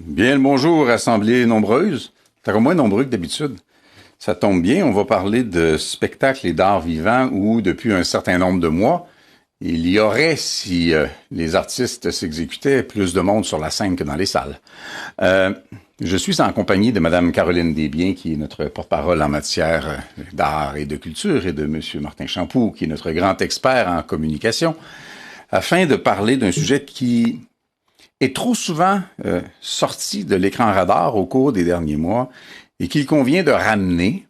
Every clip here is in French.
Bien le bonjour, assemblée nombreuse. C'est encore moins nombreux que d'habitude. Ça tombe bien, on va parler de spectacles et d'art vivant où, depuis un certain nombre de mois, il y aurait, si les artistes s'exécutaient, plus de monde sur la scène que dans les salles. Je suis en compagnie de Mme Caroline Desbiens, qui est notre porte-parole en matière d'art et de culture, et de M. Martin Champoux, qui est notre grand expert en communication, afin de parler d'un sujet qui est trop souvent sorti de l'écran radar au cours des derniers mois et qu'il convient de ramener,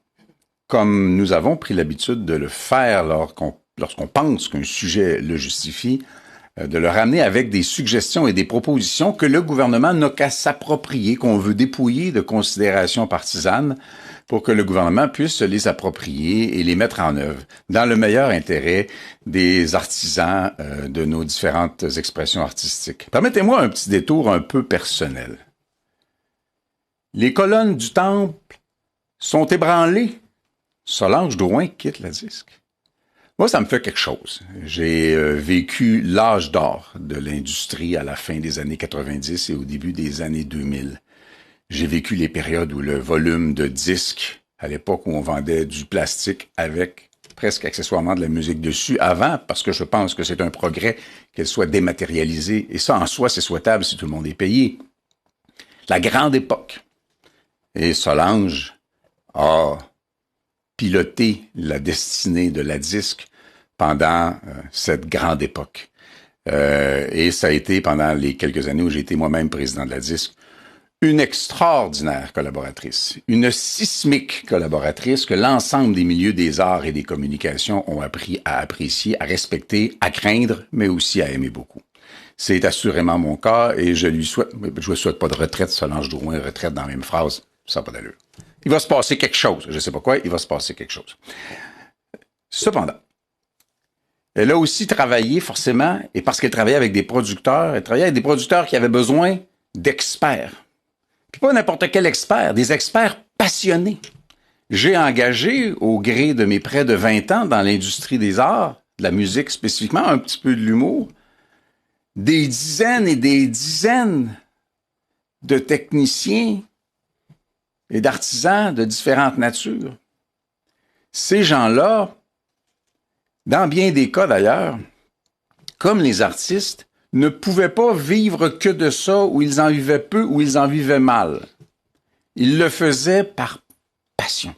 comme nous avons pris l'habitude de le faire lorsqu'on pense qu'un sujet le justifie, de le ramener avec des suggestions et des propositions que le gouvernement n'a qu'à s'approprier, qu'on veut dépouiller de considérations partisanes pour que le gouvernement puisse se les approprier et les mettre en œuvre dans le meilleur intérêt des artisans de nos différentes expressions artistiques. Permettez-moi un petit détour un peu personnel. Les colonnes du temple sont ébranlées. Solange Drouin quitte la disque. Moi, ça me fait quelque chose. J'ai vécu l'âge d'or de l'industrie à la fin des années 90 et au début des années 2000. J'ai vécu les périodes où le volume de disques, à l'époque où on vendait du plastique avec presque accessoirement de la musique dessus, avant, parce que je pense que c'est un progrès qu'elle soit dématérialisée, et ça en soi c'est souhaitable si tout le monde est payé. La grande époque. Et Solange a piloté la destinée de la disque pendant cette grande époque. Et ça a été, pendant les quelques années où j'ai été moi-même président de la disque, une extraordinaire collaboratrice, une sismique collaboratrice que l'ensemble des milieux des arts et des communications ont appris à apprécier, à respecter, à craindre, mais aussi à aimer beaucoup. C'est assurément mon cas et je lui souhaite pas de retraite, Solange Drouin, retraite dans la même phrase, ça n'a pas d'allure. Il va se passer quelque chose. Je ne sais pas quoi, il va se passer quelque chose. Cependant, elle a aussi travaillé forcément, et parce qu'elle travaillait avec des producteurs, elle travaillait avec des producteurs qui avaient besoin d'experts. Puis pas n'importe quel expert, des experts passionnés. J'ai engagé, au gré de mes près de 20 ans dans l'industrie des arts, de la musique spécifiquement, un petit peu de l'humour, des dizaines et des dizaines de techniciens et d'artisans de différentes natures. Ces gens-là, dans bien des cas d'ailleurs, comme les artistes, ne pouvaient pas vivre que de ça, ou ils en vivaient peu, ou ils en vivaient mal. Ils le faisaient par passion.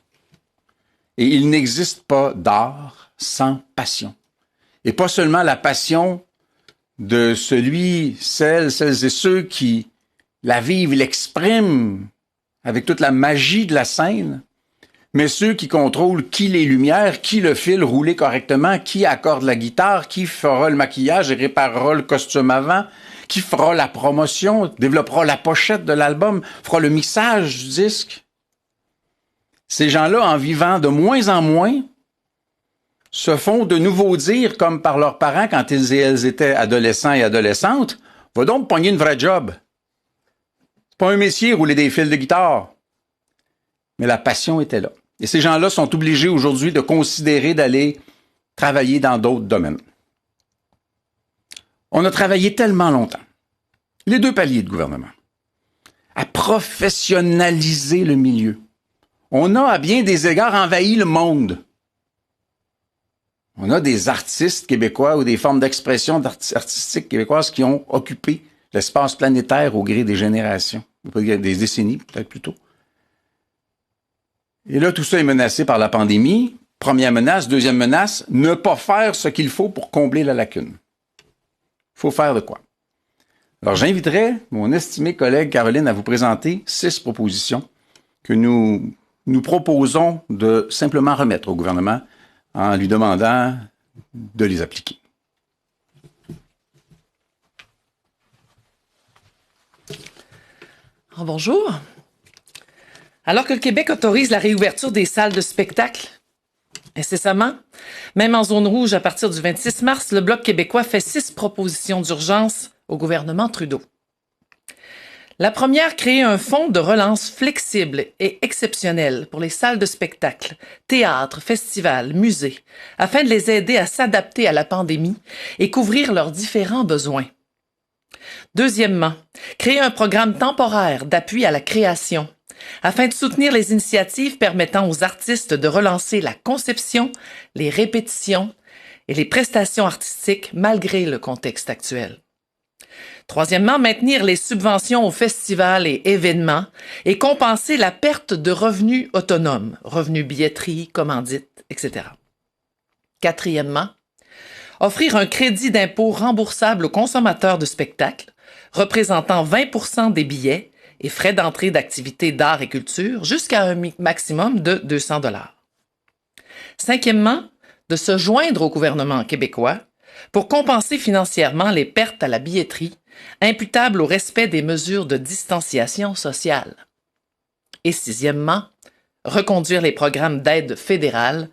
Et il n'existe pas d'art sans passion. Et pas seulement la passion de celles et ceux qui la vivent, l'expriment avec toute la magie de la scène, mais ceux qui contrôlent qui les lumières, qui le fil rouler correctement, qui accorde la guitare, qui fera le maquillage et réparera le costume avant, qui fera la promotion, développera la pochette de l'album, fera le mixage du disque. Ces gens-là, en vivant de moins en moins, se font de nouveaux dires comme par leurs parents quand ils et elles étaient adolescents et adolescentes. Va donc pogner une vraie job. C'est pas un métier rouler des fils de guitare. Mais la passion était là. Et ces gens-là sont obligés aujourd'hui de considérer d'aller travailler dans d'autres domaines. On a travaillé tellement longtemps, les deux paliers de gouvernement, à professionnaliser le milieu. On a, à bien des égards, envahi le monde. On a des artistes québécois ou des formes d'expression artistiques québécoises qui ont occupé l'espace planétaire au gré des générations, des décennies peut-être plutôt. Et là, tout ça est menacé par la pandémie. Première menace. Deuxième menace, ne pas faire ce qu'il faut pour combler la lacune. Il faut faire de quoi? Alors, j'inviterai mon estimée collègue Caroline à vous présenter 6 propositions que nous proposons de simplement remettre au gouvernement en lui demandant de les appliquer. Oh, bonjour. Alors que le Québec autorise la réouverture des salles de spectacle incessamment, même en zone rouge à partir du 26 mars, le Bloc québécois fait 6 propositions d'urgence au gouvernement Trudeau. La première, créer un fonds de relance flexible et exceptionnel pour les salles de spectacle, théâtres, festivals, musées, afin de les aider à s'adapter à la pandémie et couvrir leurs différents besoins. Deuxièmement, créer un programme temporaire d'appui à la création afin de soutenir les initiatives permettant aux artistes de relancer la conception, les répétitions et les prestations artistiques malgré le contexte actuel. Troisièmement, maintenir les subventions aux festivals et événements et compenser la perte de revenus autonomes, revenus billetterie, commandites, etc. Quatrièmement, offrir un crédit d'impôt remboursable aux consommateurs de spectacles, représentant 20% des billets et frais d'entrée d'activités d'art et culture jusqu'à un maximum de 200 $. Cinquièmement, de se joindre au gouvernement québécois pour compenser financièrement les pertes à la billetterie imputables au respect des mesures de distanciation sociale. Et sixièmement, reconduire les programmes d'aide fédérale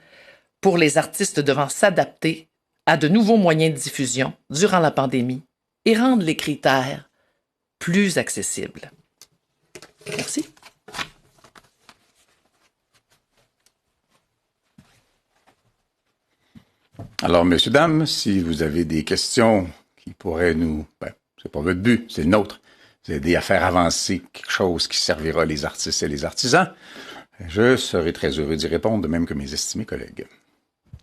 pour les artistes devant s'adapter à de nouveaux moyens de diffusion durant la pandémie et rendre les critères plus accessibles. Merci. Alors, messieurs, dames, si vous avez des questions qui pourraient c'est pas votre but, c'est le nôtre, vous aider à faire avancer quelque chose qui servira les artistes et les artisans, je serai très heureux d'y répondre, de même que mes estimés collègues.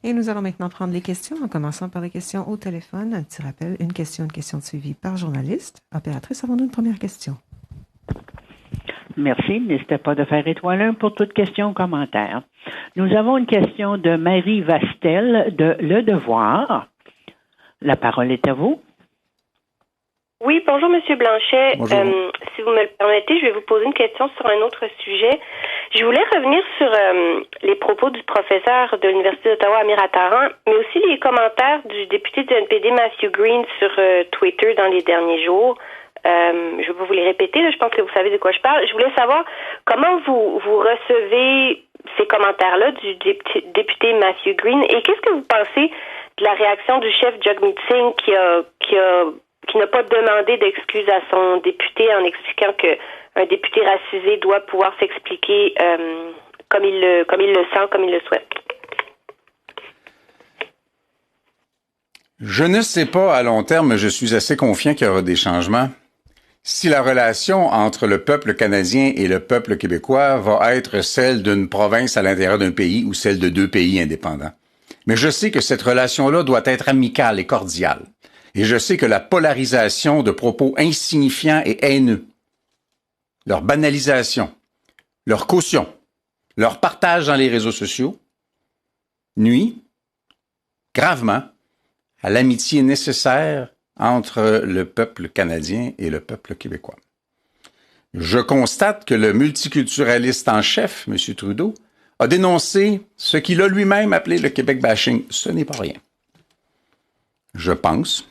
Et nous allons maintenant prendre les questions, en commençant par les questions au téléphone. Un petit rappel, une question suivie par journaliste. Opératrice, avons-nous une première question? Merci. N'hésitez pas de faire étoile 1 pour toute question ou commentaire. Nous avons une question de Marie Vastel de Le Devoir. La parole est à vous. Oui, bonjour, Monsieur Blanchet. Bonjour. Si vous me le permettez, je vais vous poser une question sur un autre sujet. Je voulais revenir sur les propos du professeur de l'Université d'Ottawa, Amir Attaran, mais aussi les commentaires du député du NPD, Matthew Green, sur Twitter dans les derniers jours. Je vais pas vous les répéter, là, je pense que vous savez de quoi je parle. Je voulais savoir comment vous recevez ces commentaires-là du député Matthew Green et qu'est-ce que vous pensez de la réaction du chef Jagmeet Singh qui n'a pas demandé d'excuses à son député en expliquant que un député racisé doit pouvoir s'expliquer comme il le sent, comme il le souhaite. Je ne sais pas à long terme, mais je suis assez confiant qu'il y aura des changements. Si la relation entre le peuple canadien et le peuple québécois va être celle d'une province à l'intérieur d'un pays ou celle de deux pays indépendants. Mais je sais que cette relation-là doit être amicale et cordiale. Et je sais que la polarisation de propos insignifiants et haineux, leur banalisation, leur caution, leur partage dans les réseaux sociaux, nuit gravement à l'amitié nécessaire entre le peuple canadien et le peuple québécois. Je constate que le multiculturaliste en chef, M. Trudeau, a dénoncé ce qu'il a lui-même appelé le Québec bashing. Ce n'est pas rien. Je pense,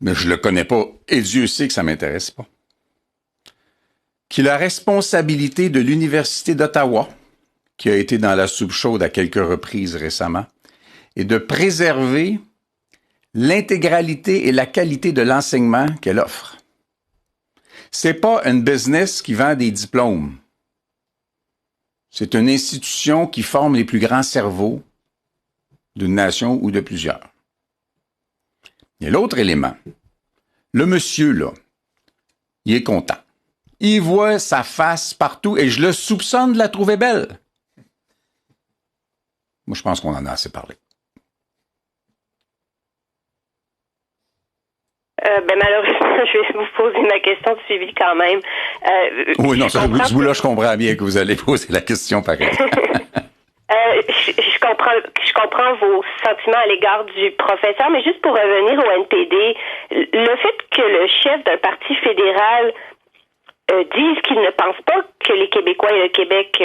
mais je le connais pas, et Dieu sait que ça m'intéresse pas, qu'il a responsabilité de l'Université d'Ottawa, qui a été dans la soupe chaude à quelques reprises récemment, et de préserver l'intégralité et la qualité de l'enseignement qu'elle offre. C'est pas une business qui vend des diplômes. C'est une institution qui forme les plus grands cerveaux d'une nation ou de plusieurs. Et l'autre élément, le monsieur, là, il est content. Il voit sa face partout et je le soupçonne de la trouver belle. Moi, je pense qu'on en a assez parlé. Malheureusement, je vais vous poser ma question de suivi quand même. Oui, non, là, je comprends bien que vous allez poser la question pareil. Je comprends vos sentiments à l'égard du professeur, mais juste pour revenir au NPD, le fait que le chef d'un parti fédéral dise qu'il ne pense pas que les Québécois et le Québec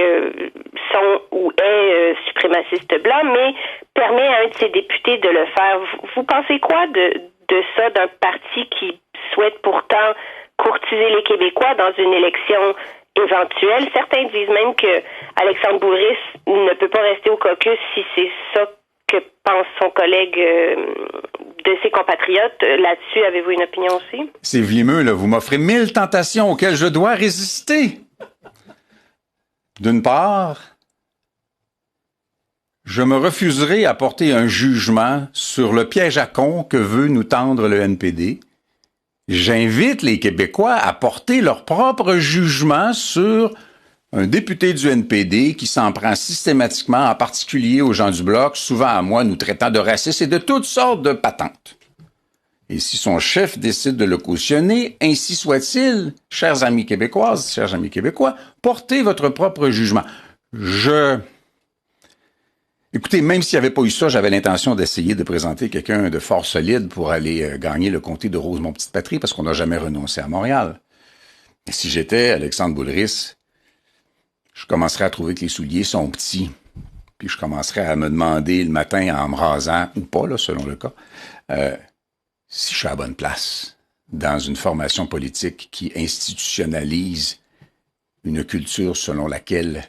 sont ou est suprémacistes blancs, mais permet à un de ses députés de le faire. Vous pensez quoi de ça, d'un parti qui souhaite pourtant courtiser les Québécois dans une élection éventuelle? Certains disent même que Alexandre Bourris ne peut pas rester au caucus si c'est ça que pense son collègue de ses compatriotes. Là-dessus, avez-vous une opinion aussi? C'est vlimeux, là. Vous m'offrez 1000 tentations auxquelles je dois résister. D'une part, je me refuserai à porter un jugement sur le piège à con que veut nous tendre le NPD J'invite les Québécois à porter leur propre jugement sur un député du NPD qui s'en prend systématiquement, en particulier aux gens du Bloc, souvent à moi, nous traitant de racistes et de toutes sortes de patentes. Et si son chef décide de le cautionner, ainsi soit-il, chers amis québécoises, chers amis québécois, portez votre propre jugement. Écoutez, même s'il n'y avait pas eu ça, j'avais l'intention d'essayer de présenter quelqu'un de fort solide pour aller gagner le comté de Rosemont-Petite-Patrie, parce qu'on n'a jamais renoncé à Montréal. Et si j'étais Alexandre Boulris, je commencerais à trouver que les souliers sont petits. Puis je commencerais à me demander le matin en me rasant, ou pas, là, selon le cas, si je suis à la bonne place dans une formation politique qui institutionnalise une culture selon laquelle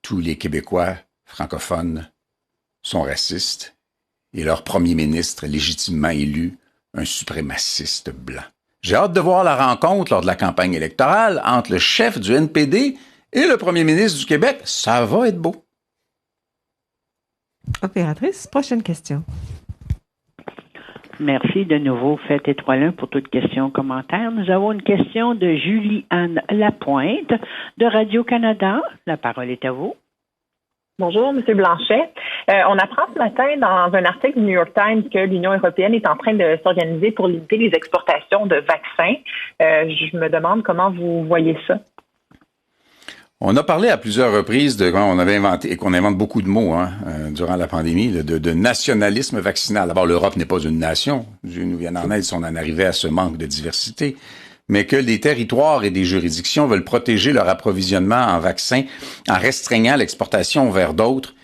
tous les Québécois francophones sont racistes et leur premier ministre légitimement élu un suprémaciste blanc. J'ai hâte de voir la rencontre lors de la campagne électorale entre le chef du NPD et le premier ministre du Québec. Ça va être beau. Opératrice, prochaine question. Merci de nouveau, faites étoile 1 pour toute question, commentaire. Nous avons une question de Julie-Anne Lapointe de Radio-Canada. La parole est à vous. Bonjour, M. Blanchet. On apprend ce matin dans un article du New York Times que l'Union européenne est en train de s'organiser pour limiter les exportations de vaccins. Je me demande comment vous voyez ça. On a parlé à plusieurs reprises de comment on avait inventé, et qu'on invente beaucoup de mots durant la pandémie, de nationalisme vaccinal. D'abord, l'Europe n'est pas une nation. Dieu nous vienne en aide si on en arrivait à ce manque de diversité. Mais que des territoires et des juridictions veulent protéger leur approvisionnement en vaccins en restreignant l'exportation vers d'autres,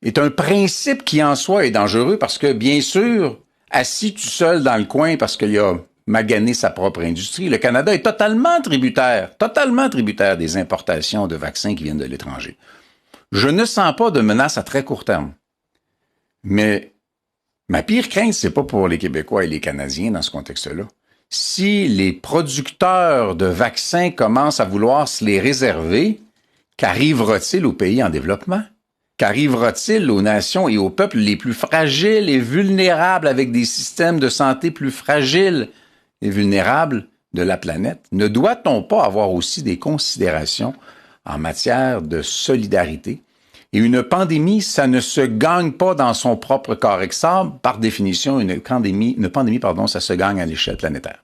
est un principe qui en soi est dangereux parce que, bien sûr, assis tout seul dans le coin parce qu'il a magané sa propre industrie, le Canada est totalement tributaire des importations de vaccins qui viennent de l'étranger. Je ne sens pas de menace à très court terme. Mais ma pire crainte, c'est pas pour les Québécois et les Canadiens dans ce contexte-là. Si les producteurs de vaccins commencent à vouloir se les réserver, qu'arrivera-t-il aux pays en développement? Qu'arrivera-t-il aux nations et aux peuples les plus fragiles et vulnérables avec des systèmes de santé plus fragiles et vulnérables de la planète? Ne doit-on pas avoir aussi des considérations en matière de solidarité? Et une pandémie, ça ne se gagne pas dans son propre corps exable. Par définition, une pandémie, ça se gagne à l'échelle planétaire.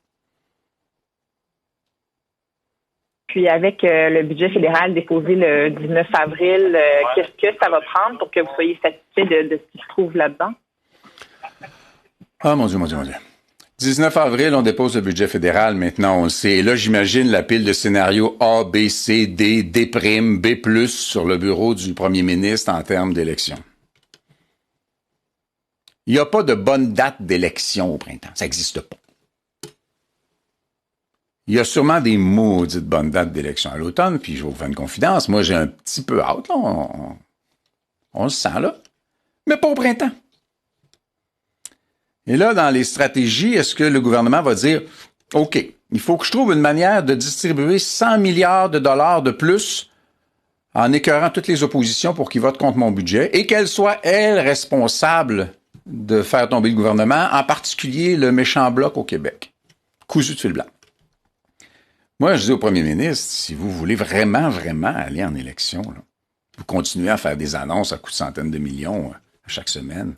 Puis avec le budget fédéral déposé le 19 avril, qu'est-ce que ça va prendre pour que vous soyez satisfait de ce qui se trouve là-dedans? Ah, mon Dieu. 19 avril, on dépose le budget fédéral, maintenant on le sait. Et là, j'imagine la pile de scénarios A, B, C, D, D', B+, sur le bureau du premier ministre en termes d'élection. Il n'y a pas de bonne date d'élection au printemps. Ça n'existe pas. Il y a sûrement des maudites bonnes dates d'élection à l'automne, puis je vais vous faire une confidence. Moi, j'ai un petit peu hâte, là. On le sent, là. Mais pas au printemps. Et là, dans les stratégies, est-ce que le gouvernement va dire, OK, il faut que je trouve une manière de distribuer 100 milliards de dollars de plus en écœurant toutes les oppositions pour qu'ils votent contre mon budget et qu'elles soient, elles, responsables de faire tomber le gouvernement, en particulier le méchant bloc au Québec. Cousu de fil blanc. Moi, je dis au premier ministre, si vous voulez vraiment aller en élection, là, vous continuez à faire des annonces à coups de centaines de millions à chaque semaine,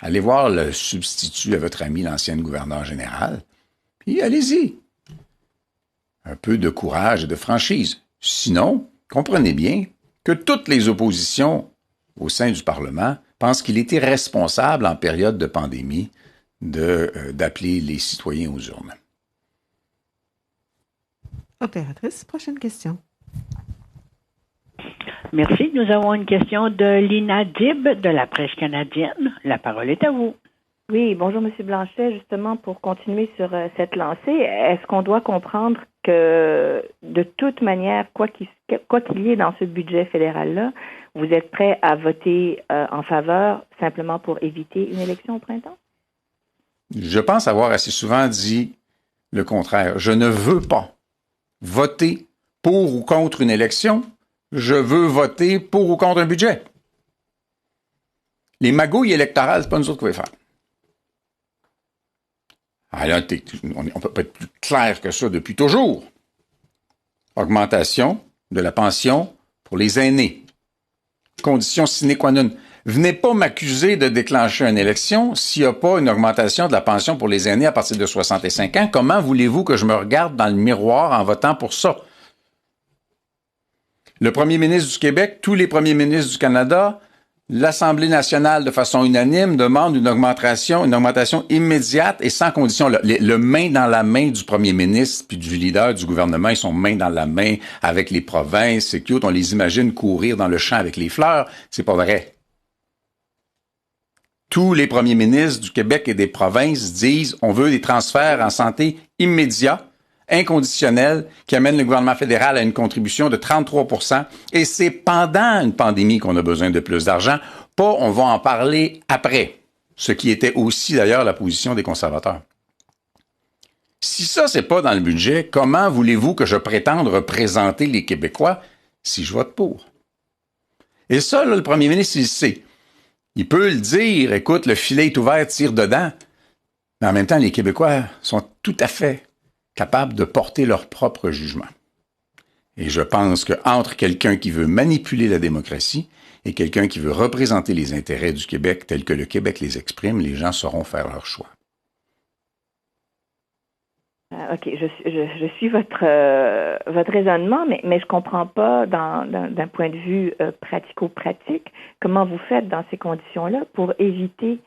allez voir le substitut à votre ami, l'ancien gouverneur général, puis allez-y. Un peu de courage et de franchise. Sinon, comprenez bien que toutes les oppositions au sein du Parlement pensent qu'il est irresponsable en période de pandémie d'appeler les citoyens aux urnes. Opératrice, prochaine question. Merci. Nous avons une question de Lina Dib de la Presse canadienne. La parole est à vous. Oui, bonjour M. Blanchet. Justement, pour continuer sur cette lancée, est-ce qu'on doit comprendre que de toute manière, quoi qu'il y ait dans ce budget fédéral-là, vous êtes prêt à voter en faveur simplement pour éviter une élection au printemps? Je pense avoir assez souvent dit le contraire. Je ne veux pas voter pour ou contre une élection. Je veux voter pour ou contre un budget. Les magouilles électorales, c'est pas nous autres qui va faire. Alors, on peut pas être plus clair que ça depuis toujours. Augmentation de la pension pour les aînés. Condition sine qua non. Venez pas m'accuser de déclencher une élection s'il n'y a pas une augmentation de la pension pour les aînés à partir de 65 ans. Comment voulez-vous que je me regarde dans le miroir en votant pour ça? Le premier ministre du Québec, tous les premiers ministres du Canada, l'Assemblée nationale, de façon unanime, demande une augmentation immédiate et sans condition. Le main dans la main du premier ministre puis du leader du gouvernement, ils sont main dans la main avec les provinces. C'est cute, on les imagine courir dans le champ avec les fleurs. C'est pas vrai. Tous les premiers ministres du Québec et des provinces disent on veut des transferts en santé immédiats, inconditionnels, qui amènent le gouvernement fédéral à une contribution de 33 %. Et c'est pendant une pandémie qu'on a besoin de plus d'argent, pas on va en parler après. Ce qui était aussi d'ailleurs la position des conservateurs. Si ça, c'est pas dans le budget, comment voulez-vous que je prétende représenter les Québécois si je vote pour? Et ça, là, le premier ministre, il le sait. Il peut le dire, écoute, le filet est ouvert, tire dedans. Mais en même temps, les Québécois sont tout à fait capables de porter leur propre jugement. Et je pense qu'entre quelqu'un qui veut manipuler la démocratie et quelqu'un qui veut représenter les intérêts du Québec tels que le Québec les exprime, les gens sauront faire leur choix. OK, je suis votre raisonnement, mais je comprends pas d'un point de vue pratico-pratique comment vous faites dans ces conditions-là pour éviter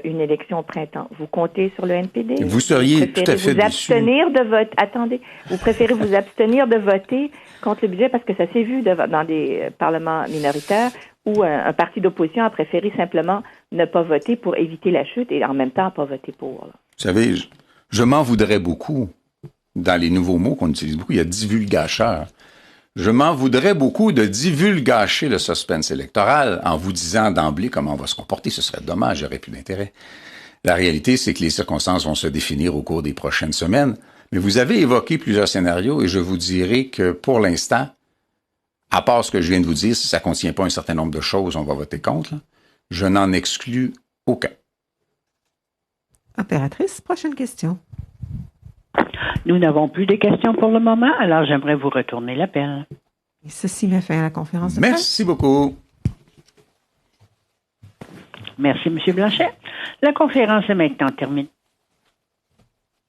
une élection au printemps. Vous comptez sur le NPD? Vous seriez tout à fait déçu. Vous préférez vous abstenir de voter contre le budget parce que ça s'est vu dans des parlements minoritaires où un parti d'opposition a préféré simplement ne pas voter pour éviter la chute et en même temps pas voter pour. Là. Vous savez, je m'en voudrais beaucoup. Dans les nouveaux mots qu'on utilise beaucoup, il y a divulgacheur. Je m'en voudrais beaucoup de divulgacher le suspense électoral en vous disant d'emblée comment on va se comporter. Ce serait dommage, j'aurais plus d'intérêt. La réalité, c'est que les circonstances vont se définir au cours des prochaines semaines. Mais vous avez évoqué plusieurs scénarios et je vous dirai que pour l'instant, à part ce que je viens de vous dire, si ça ne contient pas un certain nombre de choses, on va voter contre. Là. Je n'en exclus aucun. Opératrice, prochaine question. Nous n'avons plus de questions pour le moment, alors j'aimerais vous retourner l'appel. Et ceci met fin à la conférence de presse. Merci beaucoup. Merci, M. Blanchet. La conférence est maintenant terminée.